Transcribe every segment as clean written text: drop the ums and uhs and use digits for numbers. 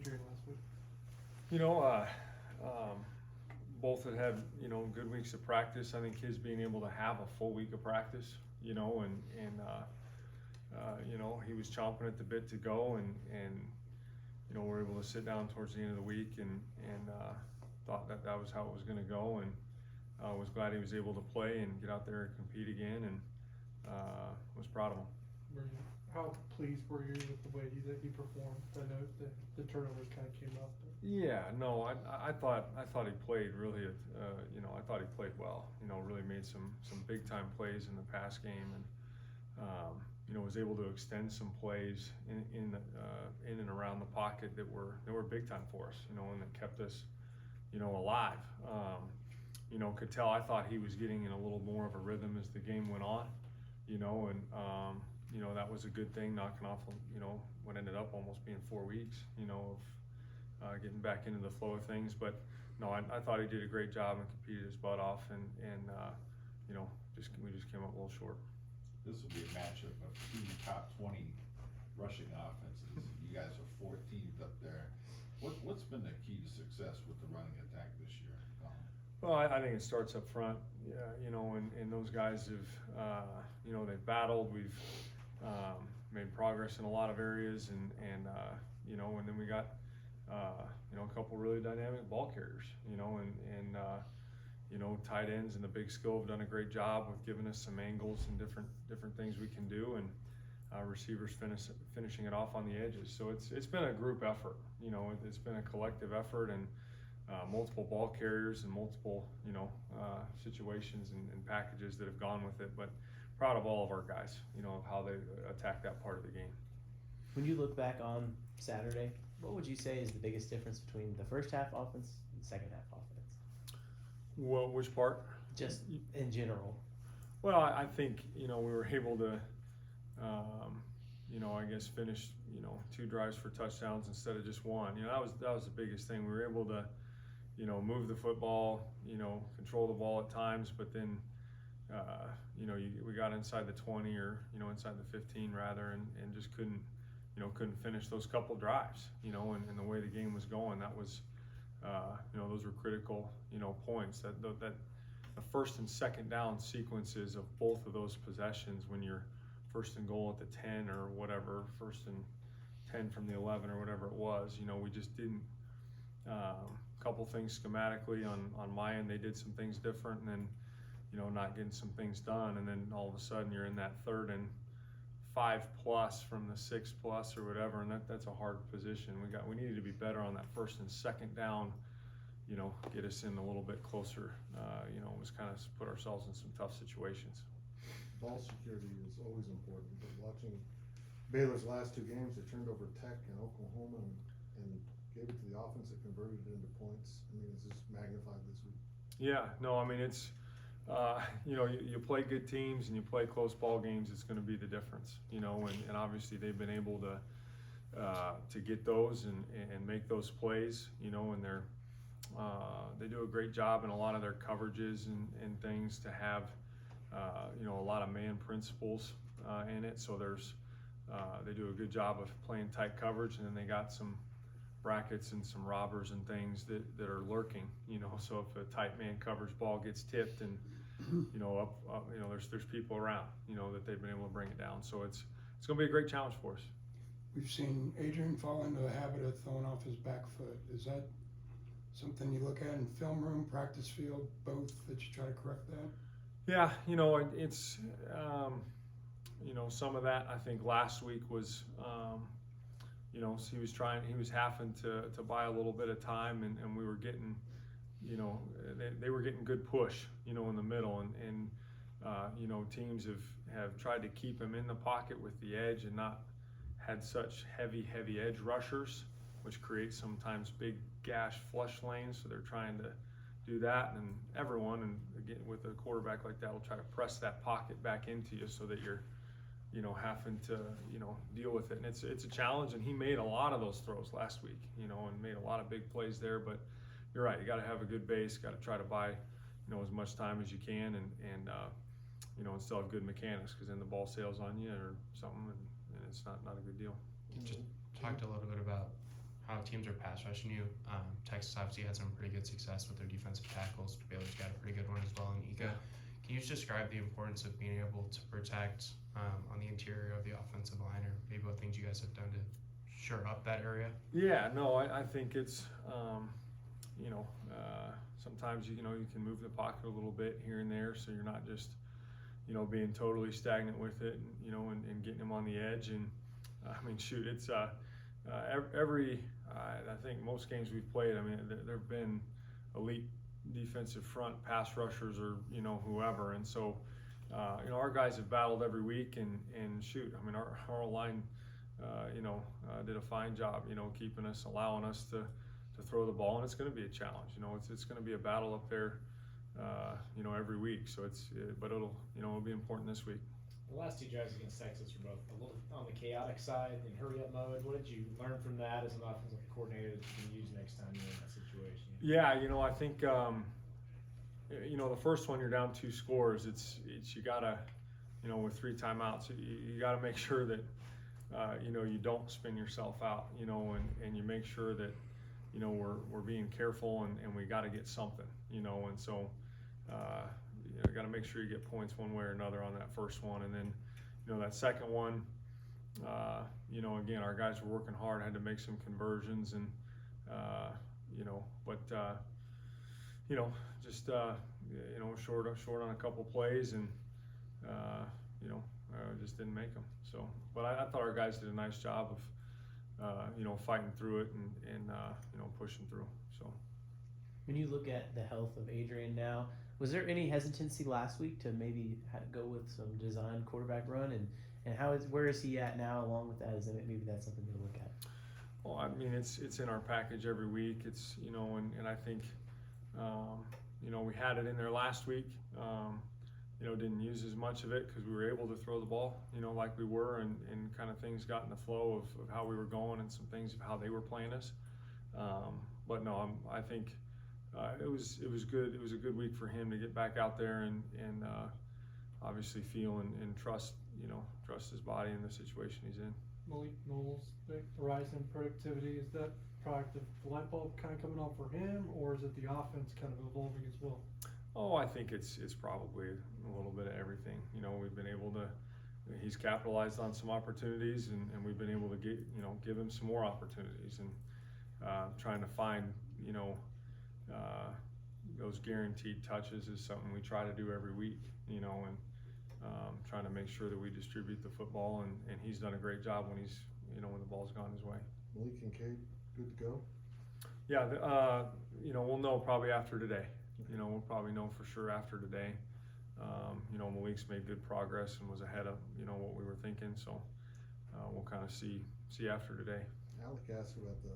Adrian last week? You know, both had good weeks of practice. I think his being able to have a full week of practice, he was chomping at the bit to go, and we're able to sit down towards the end of the week and thought that was how it was going to go, and was glad he was able to play and get out there and compete again, and was proud of him. How pleased were you with the way that he performed? I know the turnovers kind of came up. Yeah, no, I thought he played really, I thought he played well. Really made some big time plays in the pass game, and was able to extend some plays in and around the pocket that were big time for us. And that kept us, alive. Could tell I thought he was getting in a little more of a rhythm as the game went on. That was a good thing, knocking off, what ended up almost being 4 weeks, of getting back into the flow of things. But no, I thought he did a great job and competed his butt off, and we just came up a little short. This will be a matchup of two top 20 rushing offenses. You guys are 14th up there. What's been the key to success with the running attack this year, Collin? Well, I think it starts up front, and those guys have, they've battled. We've made progress in a lot of areas, and then we got, a couple really dynamic ball carriers, tight ends and the big skill have done a great job with giving us some angles and different things we can do, and receivers finishing it off on the edges. So it's been a group effort, it's been a collective effort, and multiple ball carriers and multiple, situations and packages that have gone with it. But proud of all of our guys, of how they attack that part of the game. When you look back on Saturday, what would you say is the biggest difference between the first half offense and the second half offense? Well, which part? Just in general. Well, I think, we were able to, I guess finish, 2 drives for touchdowns instead of just 1. That was the biggest thing. We were able to, move the football, control the ball at times, but then, we got inside the 20 or, inside the 15 rather, and just couldn't finish those couple drives, and the way the game was going. That was, those were critical, points. That the first and second down sequences of both of those possessions, when you're first and goal at the 10 or whatever, first and 10 from the 11 or whatever it was, we just didn't. Couple things schematically on my end, they did some things different, and then, not getting some things done, and then all of a sudden you're in that 3rd and 5+ from the 6+ or whatever, and that's a hard position. We needed to be better on that first and second down, get us in a little bit closer. Was kind of put ourselves in some tough situations. Ball security is always important, but watching Baylor's last 2 games, they turned over Tech and Oklahoma and gave it to the offense that converted it into points. I mean, it's just magnified this week. Yeah, no, I mean, it's, you play good teams and you play close ball games, it's going to be the difference, and obviously they've been able to get those and make those plays, and they do a great job in a lot of their coverages and things to have, a lot of man principles in it. So they do a good job of playing tight coverage, and then they got some brackets and some robbers and things that are lurking, so if a tight man coverage ball gets tipped and, up, there's people around, that they've been able to bring it down. So it's going to be a great challenge for us. We've seen Adrian fall into the habit of throwing off his back foot. Is that something you look at in film room, practice field, both, that you try to correct that? Yeah, it's, some of that I think last week was, he was having to buy a little bit of time, and we were getting, they were getting good push, in the middle, and teams have tried to keep him in the pocket with the edge and not had such heavy edge rushers, which creates sometimes big gash flush lanes. So they're trying to do that, and everyone, and again with a quarterback like that, will try to press that pocket back into you so that you're, having to, deal with it. And it's a challenge, and he made a lot of those throws last week, and made a lot of big plays there. But you're right, you got to have a good base, got to try to buy, as much time as you can, and still have good mechanics, because then the ball sails on you or something, and it's not a good deal. You just talked a little bit about how teams are pass rushing you. Texas obviously had some pretty good success with their defensive tackles. Baylor's got a pretty good one as well in Ika. Can you just describe the importance of being able to protect on the interior of the offensive line, or maybe what things you guys have done to shore up that area? Yeah, no, I think it's, sometimes, you can move the pocket a little bit here and there, so you're not just, being totally stagnant with it, and getting them on the edge. And I mean, shoot, it's I think most games we've played, I mean, there've been elite defensive front pass rushers or whoever, and so our guys have battled every week, and shoot, I mean, our line did a fine job, allowing us to throw the ball, and it's going to be a challenge. It's going to be a battle up there, every week. So but it'll be important this week. The last two drives against Texas were both a little on the chaotic side in hurry-up mode. What did you learn from that as an offensive coordinator that you can use next time you're in that situation? Yeah, I think the first one you're down 2 scores. It's you gotta, with 3 timeouts, you gotta make sure that you don't spin yourself out, and you make sure that we're being careful, and we got to get something, and so you got to make sure you get points one way or another on that first one. And then that second one, again, our guys were working hard, had to make some conversions, and just short on a couple plays, and just didn't make them. So, but I thought our guys did a nice job of fighting through it and pushing through. So, When you look at the health of Adrian now, was there any hesitancy last week to maybe go with some design quarterback run, and where is he at now along with that? Is that maybe that's something to look at? Well, I mean, it's in our package every week. It's and I think we had it in there last week. Didn't use as much of it because we were able to throw the ball, like we were, and kind of things got in the flow of how we were going, and some things of how they were playing us. But no, I think it was good. It was a good week for him to get back out there and obviously feel and trust his body and the situation he's in. Malik Knowles, the rise in productivity, is that product of the light bulb kind of coming on for him, or is it the offense kind of evolving as well? Oh, I think it's probably a little bit of everything. We've been able to, he's capitalized on some opportunities, and we've been able to give him some more opportunities, and trying to find, those guaranteed touches is something we try to do every week, and trying to make sure that we distribute the football, and he's done a great job when when the ball's gone his way. Malik and Cade, good to go? Yeah, we'll know probably after today. We'll probably know for sure after today. Malik's made good progress and was ahead of, what we were thinking. So we'll kind of see after today. Alec asked about the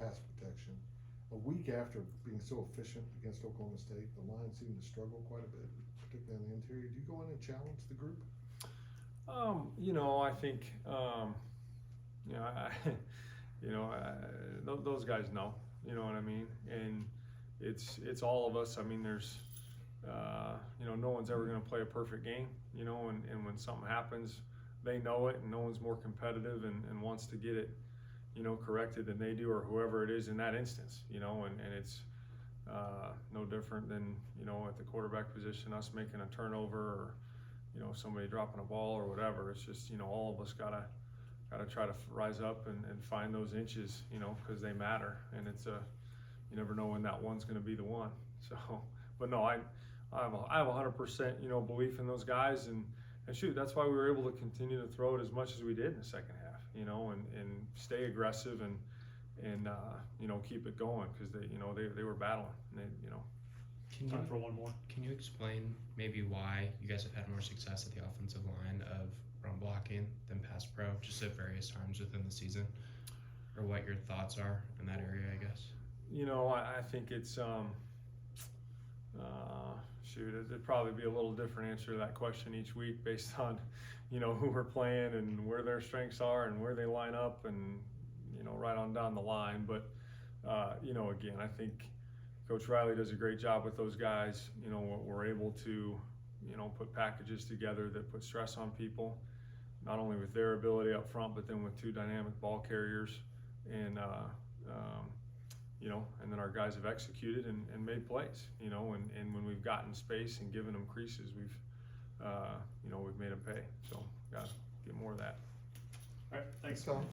pass protection. A week after being so efficient against Oklahoma State, the line seemed to struggle quite a bit, particularly on the interior. Do you go in and challenge the group? I think, those guys know, you know what I mean? And it's all of us. I mean, there's, no one's ever going to play a perfect game, and when something happens, they know it, and no one's more competitive and wants to get it, corrected than they do, or whoever it is in that instance, and it's no different than, at the quarterback position, us making a turnover, or, somebody dropping a ball or whatever. It's just, all of us gotta try to rise up and find those inches, because they matter, and it's you never know when that one's going to be the one. So, but no, I have 100%, belief in those guys, and shoot, that's why we were able to continue to throw it as much as we did in the second half, and stay aggressive and keep it going, because they were battling. And Time for one more. Can you explain maybe why you guys have had more success at the offensive line of run blocking than pass pro, just at various times within the season, or what your thoughts are in that area, I guess? I think it's it'd probably be a little different answer to that question each week based on who we're playing and where their strengths are and where they line up, and right on down the line. But again, I think Coach Riley does a great job with those guys. We're able to put packages together that put stress on people, not only with their ability up front, but then with 2 dynamic ball carriers, and you know, and then our guys have executed and made plays, you know, and when we've gotten space and given them creases, we've you know, we've made them pay. So gotta get more of that. Alright, thanks. Tom.